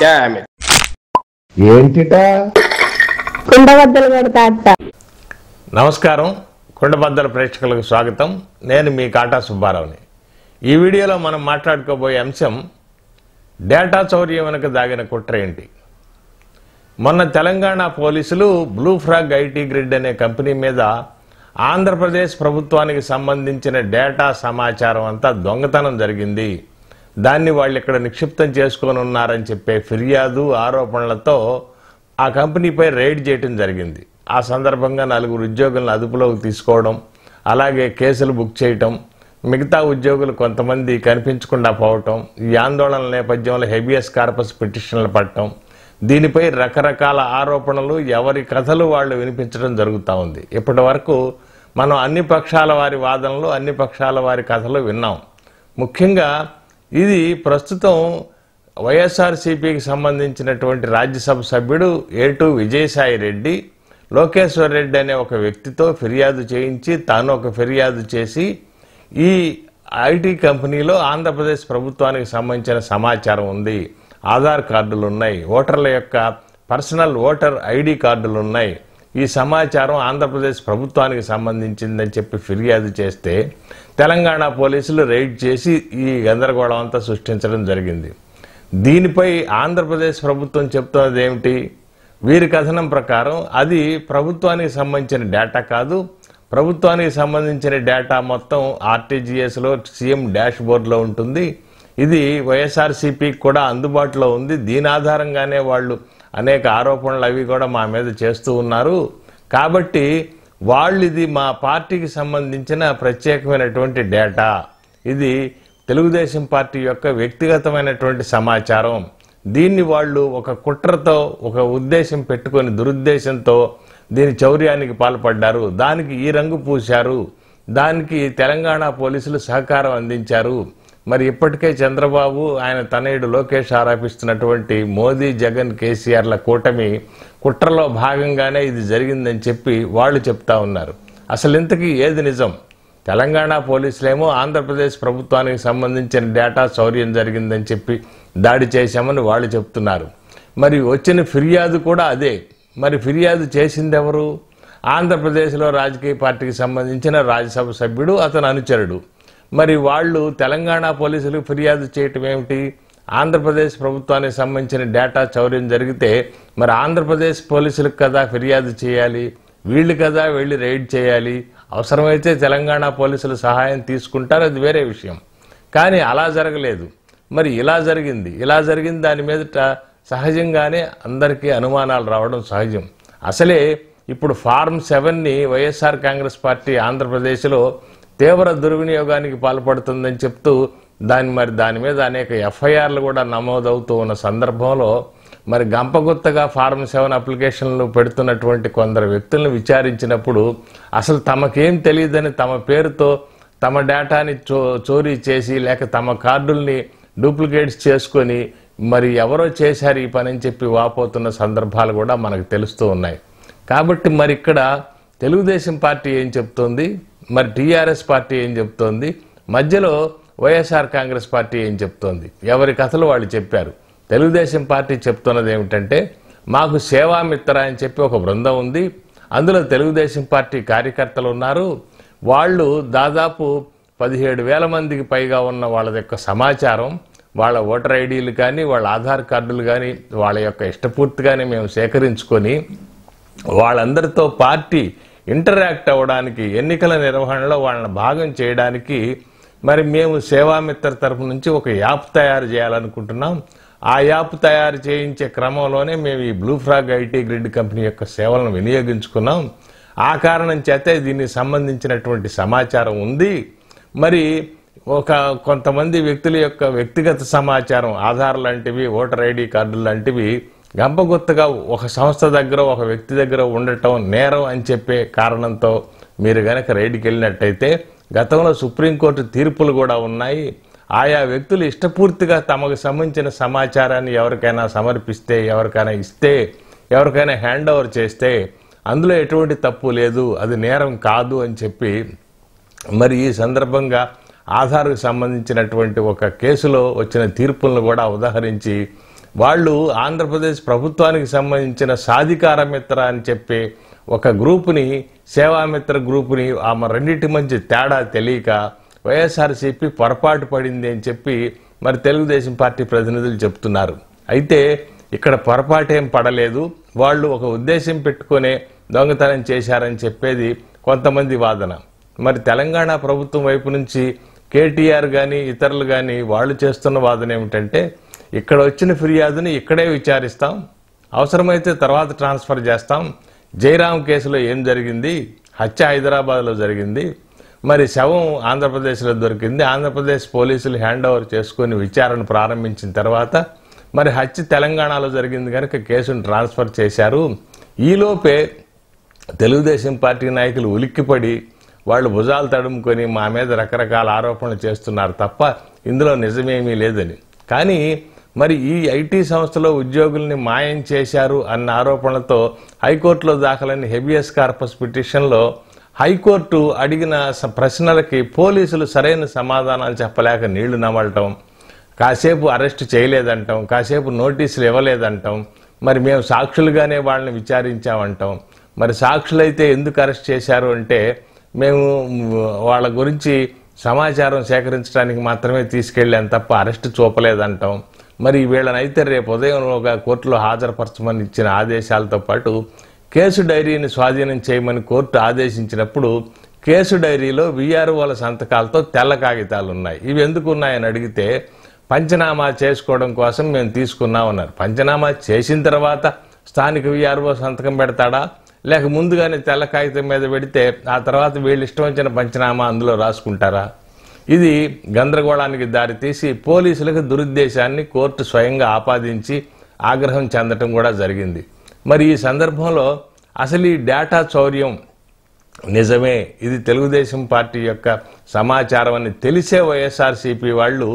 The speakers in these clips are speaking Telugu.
Damn it. ఏంటిటా కుండబద్దలు కొడతా అత్త. నమస్కారం, కుండబద్దల ప్రేక్షకులకు స్వాగతం. నేను మీ కాటా సుబ్బారావుని. ఈ వీడియోలో మనం మాట్లాడుకోబోయే అంశం డేటా చౌర్యం వెనుక దాగిన కుట్ర ఏంటి. మొన్న తెలంగాణ పోలీసులు బ్లూ ఫ్రాగ్ ఐటీ గ్రిడ్ అనే కంపెనీ మీద ఆంధ్రప్రదేశ్ ప్రభుత్వానికి సంబంధించిన డేటా సమాచారం అంతా దొంగతనం జరిగింది, దాన్ని వాళ్ళు ఇక్కడ నిక్షిప్తం చేసుకొని ఉన్నారని చెప్పే ఫిర్యాదు ఆరోపణలతో ఆ కంపెనీపై రైడ్ చేయడం జరిగింది. ఆ సందర్భంగా 4 ఉద్యోగులను అదుపులోకి తీసుకోవడం, అలాగే కేసులు బుక్ చేయటం, మిగతా ఉద్యోగులు కొంతమంది కనిపించకుండా పోవటం, ఈ ఆందోళనల నేపథ్యంలో హెబియస్ కార్పస్ పిటిషన్లు పట్టడం, దీనిపై రకరకాల ఆరోపణలు, ఎవరి కథలు వాళ్ళు వినిపించడం జరుగుతూ ఉంది. ఇప్పటి వరకు మనం అన్ని పక్షాల వారి వాదనలు, అన్ని పక్షాల వారి కథలు విన్నాం. ముఖ్యంగా ఇది ప్రస్తుతం వైఎస్ఆర్సీపీకి సంబంధించినటువంటి రాజ్యసభ సభ్యుడు ఏటు విజయసాయి రెడ్డి లోకేశ్వర్ రెడ్డి అనే ఒక వ్యక్తితో ఫిర్యాదు చేయించి, తాను ఒక ఫిర్యాదు చేసి ఈ ఐటీ కంపెనీలో ఆంధ్రప్రదేశ్ ప్రభుత్వానికి సంబంధించిన సమాచారం ఉంది, ఆధార్ కార్డులు ఉన్నాయి, ఓటర్ల యొక్క పర్సనల్ ఓటర్ ఐడి కార్డులు ఉన్నాయి, ఈ సమాచారం ఆంధ్రప్రదేశ్ ప్రభుత్వానికి సంబంధించిందని చెప్పి ఫిర్యాదు చేస్తే తెలంగాణ పోలీసులు రైడ్ చేసి ఈ గందరగోళం అంతా సృష్టించడం జరిగింది. దీనిపై ఆంధ్రప్రదేశ్ ప్రభుత్వం చెప్తున్నది ఏమిటి? వీరి కథనం ప్రకారం అది ప్రభుత్వానికి సంబంధించిన డేటా కాదు, ప్రభుత్వానికి సంబంధించిన డేటా మొత్తం ఆర్టీజీఎస్లో సీఎం డాష్ బోర్డులో ఉంటుంది, ఇది వైఎస్ఆర్సీపీకి కూడా అందుబాటులో ఉంది, దీని ఆధారంగానే వాళ్ళు అనేక ఆరోపణలు అవి కూడా మా మీద చేస్తూ ఉన్నారు, కాబట్టి వాళ్ళు ఇది మా పార్టీకి సంబంధించిన ప్రత్యేకమైనటువంటి డేటా, ఇది తెలుగుదేశం పార్టీ యొక్క వ్యక్తిగతమైనటువంటి సమాచారం, దీన్ని వాళ్ళు ఒక కుట్రతో ఒక ఉద్దేశం పెట్టుకొని దురుద్దేశంతో దీని చౌర్యానికి పాల్పడ్డారు, దానికి ఈ రంగు పూశారు, దానికి తెలంగాణ పోలీసులు సహకారం అందించారు. మరి ఇప్పటికే చంద్రబాబు ఆయన తనయుడు లోకేష్ ఆరోపిస్తున్నటువంటి మోదీ జగన్ కేసీఆర్ల కూటమి కుట్రలో భాగంగానే ఇది జరిగిందని చెప్పి వాళ్ళు చెప్తా ఉన్నారు. అసలు ఇంతకీ ఏది నిజం? తెలంగాణ పోలీసులేమో ఆంధ్రప్రదేశ్ ప్రభుత్వానికి సంబంధించిన డేటా చౌర్యం జరిగిందని చెప్పి దాడి చేశామని వాళ్ళు చెప్తున్నారు. మరి వచ్చిన ఫిర్యాదు కూడా అదే. మరి ఫిర్యాదు చేసింది ఎవరు? ఆంధ్రప్రదేశ్లో రాజకీయ పార్టీకి సంబంధించిన రాజ్యసభ సభ్యుడు, అతని అనుచరుడు. మరి వాళ్ళు తెలంగాణ పోలీసులకు ఫిర్యాదు చేయటం ఏమిటి? ఆంధ్రప్రదేశ్ ప్రభుత్వానికి సంబంధించిన డేటా చౌర్యం జరిగితే మరి ఆంధ్రప్రదేశ్ పోలీసులకు కదా ఫిర్యాదు చేయాలి, వీళ్ళు కదా వెళ్ళి రైడ్ చేయాలి, అవసరమైతే తెలంగాణ పోలీసుల సహాయం తీసుకుంటారు, అది వేరే విషయం. కానీ అలా జరగలేదు. మరి ఇలా జరిగింది. ఇలా జరిగింది దాని మీదట సహజంగానే అందరికీ అనుమానాలు రావడం సహజం. అసలే ఇప్పుడు ఫార్మ్ 7ని వైఎస్ఆర్ కాంగ్రెస్ పార్టీ ఆంధ్రప్రదేశ్లో తీవ్ర దుర్వినియోగానికి పాల్పడుతుందని చెప్తూ దాని మీద అనేక ఎఫ్ఐఆర్లు కూడా నమోదవుతూ ఉన్న సందర్భంలో మరి గంపగుత్తగా ఫార్మ్ 7 అప్లికేషన్లు పెడుతున్నటువంటి కొందరు వ్యక్తులను విచారించినప్పుడు అసలు తమకేం తెలియదని తమ పేరుతో తమ డేటాని చోరీ చేసి లేక తమ కార్డుల్ని డూప్లికేట్స్ చేసుకొని మరి ఎవరో చేశారు ఈ పని అని చెప్పి వాపోతున్న సందర్భాలు కూడా మనకు తెలుస్తూ ఉన్నాయి. కాబట్టి మరి ఇక్కడ తెలుగుదేశం పార్టీ ఏం చెప్తోంది, మరి టీఆర్ఎస్ పార్టీ ఏం చెప్తోంది, మధ్యలో వైఎస్ఆర్ కాంగ్రెస్ పార్టీ ఏం చెప్తోంది? ఎవరి కథలు వాళ్ళు చెప్పారు. తెలుగుదేశం పార్టీ చెప్తున్నది ఏమిటంటే, మాకు సేవామిత్ర అని చెప్పి ఒక బృందం ఉంది, అందులో తెలుగుదేశం పార్టీ కార్యకర్తలు ఉన్నారు, వాళ్ళు దాదాపు 17,000 మందికి పైగా ఉన్న వాళ్ళ యొక్క సమాచారం, వాళ్ళ ఓటర్ ఐడీలు కానీ వాళ్ళ ఆధార్ కార్డులు కానీ వాళ్ళ యొక్క ఇష్టపూర్తిగానే మేము సేకరించుకొని వాళ్ళందరితో పార్టీ ఇంటరాక్ట్ అవ్వడానికి, ఎన్నికల నిర్వహణలో వాళ్ళని భాగం చేయడానికి మరి మేము సేవామిత్ర తరఫు నుంచి ఒక యాప్ తయారు చేయాలనుకుంటున్నాం. ఆ యాప్ తయారు చేయించే క్రమంలోనే మేము ఈ blue frog IT grid company యొక్క సేవలను వినియోగించుకున్నాం. ఆ కారణం చేతే దీనికి సంబంధించినటువంటి సమాచారం ఉంది. మరి కొంతమంది వ్యక్తుల యొక్క వ్యక్తిగత సమాచారం, ఆధార్ లాంటివి, ఓటర్ ఐడి కార్డులు లాంటివి గంపగుత్తగా ఒక సంస్థ దగ్గర ఒక వ్యక్తి దగ్గర ఉండటం నేరం అని చెప్పే కారణంతో మీరు గనక రైడ్కి వెళ్ళినట్టయితే గతంలో సుప్రీంకోర్టు తీర్పులు కూడా ఉన్నాయి. ఆయా వ్యక్తులు ఇష్టపూర్తిగా తమకు సంబంధించిన సమాచారాన్ని ఎవరికైనా సమర్పిస్తే, ఎవరికైనా ఇస్తే, ఎవరికైనా హ్యాండ్ ఓవర్ చేస్తే అందులో ఎటువంటి తప్పు లేదు, అది నేరం కాదు అని చెప్పి మరి ఈ సందర్భంగా ఆధార్కు సంబంధించినటువంటి ఒక కేసులో వచ్చిన తీర్పులను కూడా ఉదాహరించి వాళ్ళు ఆంధ్రప్రదేశ్ ప్రభుత్వానికి సంబంధించిన సాధికార మిత్ర అని చెప్పి ఒక గ్రూపుని, సేవామిత్ర గ్రూపుని, ఆమె రెండింటి మధ్య తేడా తెలియక వైఎస్ఆర్సీపీ పొరపాటు పడింది అని చెప్పి మరి తెలుగుదేశం పార్టీ ప్రతినిధులు చెప్తున్నారు. అయితే ఇక్కడ పొరపాటేం పడలేదు, వాళ్ళు ఒక ఉద్దేశం పెట్టుకునే దొంగతనం చేశారని చెప్పేది కొంతమంది వాదన. మరి తెలంగాణ ప్రభుత్వం వైపు నుంచి కేటీఆర్ కానీ ఇతరులు కానీ వాళ్ళు చేస్తున్న వాదన ఏమిటంటే, ఇక్కడ వచ్చిన ఫిర్యాదుని ఇక్కడే విచారిస్తాం, అవసరమైతే తర్వాత ట్రాన్స్ఫర్ చేస్తాం, జయరాం కేసులో ఏం జరిగింది, హత్య హైదరాబాద్లో జరిగింది, మరి శవం ఆంధ్రప్రదేశ్లో దొరికింది, ఆంధ్రప్రదేశ్ పోలీసులు హ్యాండ్ ఓవర్ చేసుకుని విచారణ ప్రారంభించిన తర్వాత మరి హత్య తెలంగాణలో జరిగింది కనుక కేసును ట్రాన్స్ఫర్ చేశారు. ఈలోపే తెలుగుదేశం పార్టీ నాయకులు ఉలిక్కిపడి వాళ్ళు భుజాలు తడుముకొని మా మీద రకరకాల ఆరోపణలు చేస్తున్నారు తప్ప ఇందులో నిజమేమీ లేదని. కానీ మరి ఈ ఐటీ సంస్థలో ఉద్యోగుల్ని మాయం చేశారు అన్న ఆరోపణలతో హైకోర్టులో దాఖలైన హెబియస్ కార్పస్ పిటిషన్లో హైకోర్టు అడిగిన ప్రశ్నలకి పోలీసులు సరైన సమాధానాలు చెప్పలేక నీళ్లు నమలటం, కాసేపు అరెస్ట్ చేయలేదంటాం, కాసేపు నోటీసులు ఇవ్వలేదంటాం, మరి మేము సాక్షులుగానే వాళ్ళని విచారించామంటాం. మరి సాక్షులైతే ఎందుకు అరెస్ట్ చేశారు అంటే మేము వాళ్ళ గురించి సమాచారం సేకరించడానికి మాత్రమే తీసుకెళ్ళాం తప్ప అరెస్ట్ చూపలేదంటాం. మరి వీళ్ళనైతే రేపు ఉదయం కోర్టులో హాజరుపరచమని ఇచ్చిన ఆదేశాలతో పాటు కేసు డైరీని స్వాధీనం చేయమని కోర్టు ఆదేశించినప్పుడు కేసు డైరీలో వీఆర్ఓల సంతకాలతో తెల్ల కాగితాలు ఉన్నాయి. ఇవి ఎందుకు ఉన్నాయని అడిగితే పంచనామా చేసుకోవడం కోసం మేము తీసుకున్నామన్నారు. పంచనామా చేసిన తర్వాత స్థానిక వీఆర్ఓ సంతకం పెడతాడా, లేక ముందుగానే తెల్ల కాగితం మీద పెడితే ఆ తర్వాత వీళ్ళు ఇష్టం వచ్చిన పంచనామా అందులో రాసుకుంటారా? ఇది గందరగోళానికి దారితీసి పోలీసులకు దురుద్దేశాన్ని కోర్టు స్వయంగా ఆపాదించి ఆగ్రహం చెందటం కూడా జరిగింది. మరి ఈ సందర్భంలో అసలు ఈ డేటా చౌర్యం నిజమే, ఇది తెలుగుదేశం పార్టీ యొక్క సమాచారం అని తెలిసే వైఎస్ఆర్సీపీ వాళ్ళు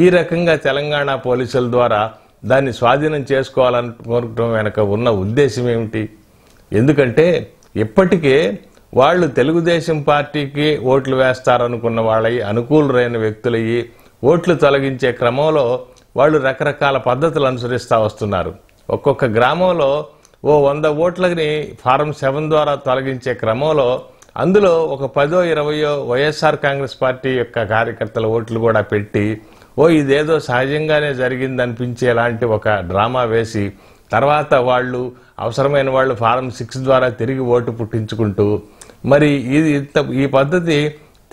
ఈ రకంగా తెలంగాణ పోలీసుల ద్వారా దాన్ని స్వాధీనం చేసుకోవాలనుకోవడం వెనక ఉన్న ఉద్దేశం ఏమిటి? ఎందుకంటే ఇప్పటికే వాళ్ళు తెలుగుదేశం పార్టీకి ఓట్లు వేస్తారనుకున్న వాళ్ళయి అనుకూలురైన వ్యక్తులయ్యి ఓట్లు తొలగించే క్రమంలో వాళ్ళు రకరకాల పద్ధతులు అనుసరిస్తూ వస్తున్నారు. ఒక్కొక్క గ్రామంలో 100 ఓట్లని ఫారం 7 ద్వారా తొలగించే క్రమంలో అందులో ఒక 10-20 వైఎస్ఆర్ కాంగ్రెస్ పార్టీ యొక్క కార్యకర్తల ఓట్లు కూడా పెట్టి ఇదేదో సహజంగానే జరిగిందనిపించేలాంటి ఒక డ్రామా వేసి తర్వాత వాళ్ళు అవసరమైన వాళ్ళు ఫారం 6 ద్వారా తిరిగి ఓటు పుట్టించుకుంటూ మరి ఈ పద్ధతి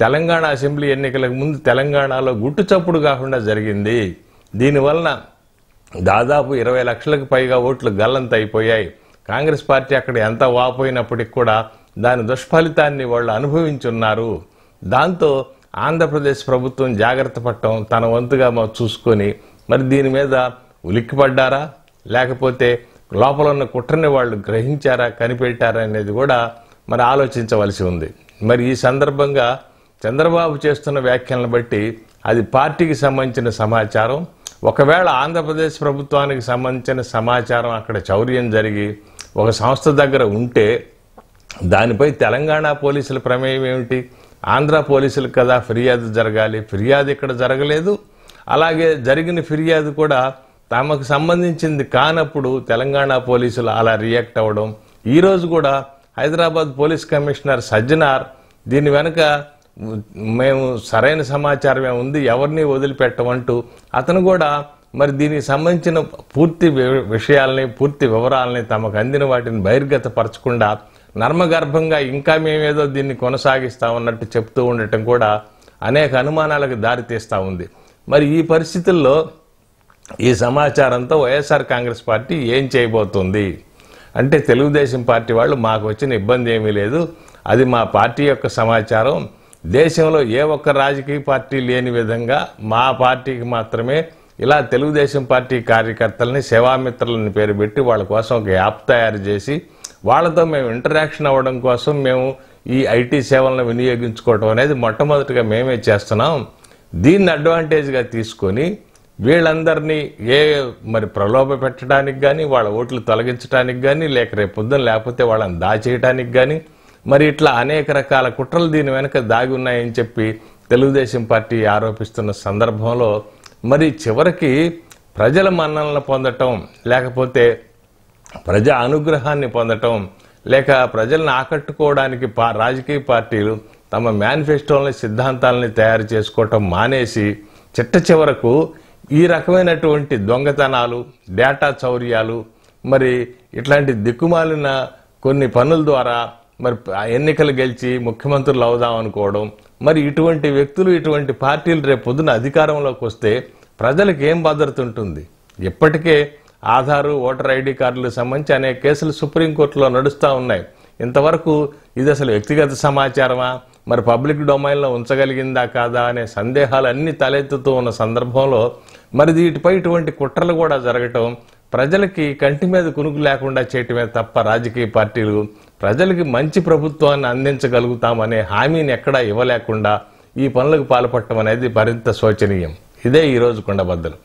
తెలంగాణ అసెంబ్లీ ఎన్నికలకు ముందు తెలంగాణలో గుట్టు చప్పుడు కాకుండా జరిగింది. దీనివలన దాదాపు 20 లక్షలకు పైగా ఓట్లు గల్లంత అయిపోయాయి. కాంగ్రెస్ పార్టీ అక్కడ ఎంత వాపోయినప్పటికి కూడా దాని దుష్ఫలితాన్ని వాళ్ళు అనుభవించున్నారు. దాంతో ఆంధ్రప్రదేశ్ ప్రభుత్వం జాగ్రత్త పడటం తన వంతుగా చూసుకొని మరి దీని మీద ఉలిక్కిపడ్డారా, లేకపోతే లోపల ఉన్న కుట్రని వాళ్ళు గ్రహించారా, కనిపెట్టారా అనేది కూడా మరి ఆలోచించవలసి ఉంది. మరి ఈ సందర్భంగా చంద్రబాబు చేస్తున్న వ్యాఖ్యలను బట్టి అది పార్టీకి సంబంధించిన సమాచారం. ఒకవేళ ఆంధ్రప్రదేశ్ ప్రభుత్వానికి సంబంధించిన సమాచారం అక్కడ చౌర్యం జరిగి ఒక సంస్థ దగ్గర ఉంటే దానిపై తెలంగాణ పోలీసుల ప్రమేయం ఏమిటి? ఆంధ్ర పోలీసులకు కదా ఫిర్యాదు జరగాలి. ఫిర్యాదు ఇక్కడ జరగలేదు. అలాగే జరిగిన ఫిర్యాదు కూడా తమకు సంబంధించింది కానప్పుడు తెలంగాణ పోలీసులు అలా రియాక్ట్ అవ్వడం. ఈరోజు కూడా హైదరాబాద్ పోలీస్ కమిషనర్ సజ్జనార్ దీని వెనుక మేము సరైన సమాచారమే ఉంది, ఎవరిని వదిలిపెట్టమంటూ అతను కూడా మరి దీనికి సంబంధించిన పూర్తి విషయాల్ని, పూర్తి వివరాలని తమకు అందిన వాటిని బహిర్గతపరచకుండా నర్మగర్భంగా ఇంకా మేమేదో దీన్ని కొనసాగిస్తామన్నట్టు చెప్తూ ఉండటం కూడా అనేక అనుమానాలకు దారితీస్తూ ఉంది. మరి ఈ పరిస్థితుల్లో ఈ సమాచారంతో వైఎస్ఆర్ కాంగ్రెస్ పార్టీ ఏం చేయబోతుంది అంటే, తెలుగుదేశం పార్టీ వాళ్ళు మాకు వచ్చిన ఇబ్బంది ఏమీ లేదు, అది మా పార్టీ యొక్క సమాచారం, దేశంలో ఏ ఒక్క రాజకీయ పార్టీ లేని విధంగా మా పార్టీకి మాత్రమే ఇలా తెలుగుదేశం పార్టీ కార్యకర్తలని సేవామిత్రులని పేరు పెట్టి వాళ్ళ కోసం ఒక యాప్ తయారు చేసి వాళ్ళతో మేము ఇంటరాక్షన్ అవ్వడం కోసం మేము ఈ ఐటీ సేవలను వినియోగించుకోవడం అనేది మొట్టమొదటిగా మేమే చేస్తున్నాం. దీన్ని అడ్వాంటేజ్గా తీసుకొని వీళ్ళందరినీ మరి ప్రలోభ పెట్టడానికి కానీ, వాళ్ళ ఓట్లు తొలగించడానికి కానీ, లేక రేపు పొద్దున లేకపోతే వాళ్ళని దాచేయడానికి కానీ మరి ఇట్లా అనేక రకాల కుట్రలు దీని వెనక దాగి ఉన్నాయని చెప్పి తెలుగుదేశం పార్టీ ఆరోపిస్తున్న సందర్భంలో మరి చివరికి ప్రజల మన్ననలు పొందటం, లేకపోతే ప్రజా అనుగ్రహాన్ని పొందటం, లేక ప్రజలను ఆకట్టుకోవడానికి రాజకీయ పార్టీలు తమ మేనిఫెస్టోలని సిద్ధాంతాలని తయారు చేసుకోవటం మానేసి చిట్ట చివరకు ఈ రకమైనటువంటి దొంగతనాలు, డేటా చౌర్యాలు, మరి ఇట్లాంటి దిక్కుమాలిన కొన్ని పనుల ద్వారా మరి ఎన్నికలు గెలిచి ముఖ్యమంత్రులు అవుదాం అనుకోవడం, మరి ఇటువంటి వ్యక్తులు, ఇటువంటి పార్టీలు రేపు పొద్దున అధికారంలోకి వస్తే ప్రజలకు ఏం భద్రత ఉంటుంది? ఇప్పటికే ఆధారు, ఓటర్ ఐడి కార్డులకు సంబంధించి అనేక కేసులు సుప్రీంకోర్టులో నడుస్తూ ఉన్నాయి. ఇంతవరకు ఇది అసలు వ్యక్తిగత సమాచారమా, మరి పబ్లిక్ డొమైన్లో ఉంచగలిగిందా కాదా అనే సందేహాలు అన్ని తలెత్తుతూ ఉన్న సందర్భంలో మరి వీటిపై ఇటువంటి కుట్రలు కూడా జరగటం ప్రజలకి కంటి మీద కునుకు లేకుండా చేయటమే తప్ప రాజకీయ పార్టీలు ప్రజలకి మంచి ప్రభుత్వాన్ని అందించగలుగుతామనే హామీని ఎక్కడా ఇవ్వలేకుండా ఈ పనులకు పాల్పడటం అనేది మరింత శోచనీయం. ఇదే ఈరోజు కుండబద్దలు.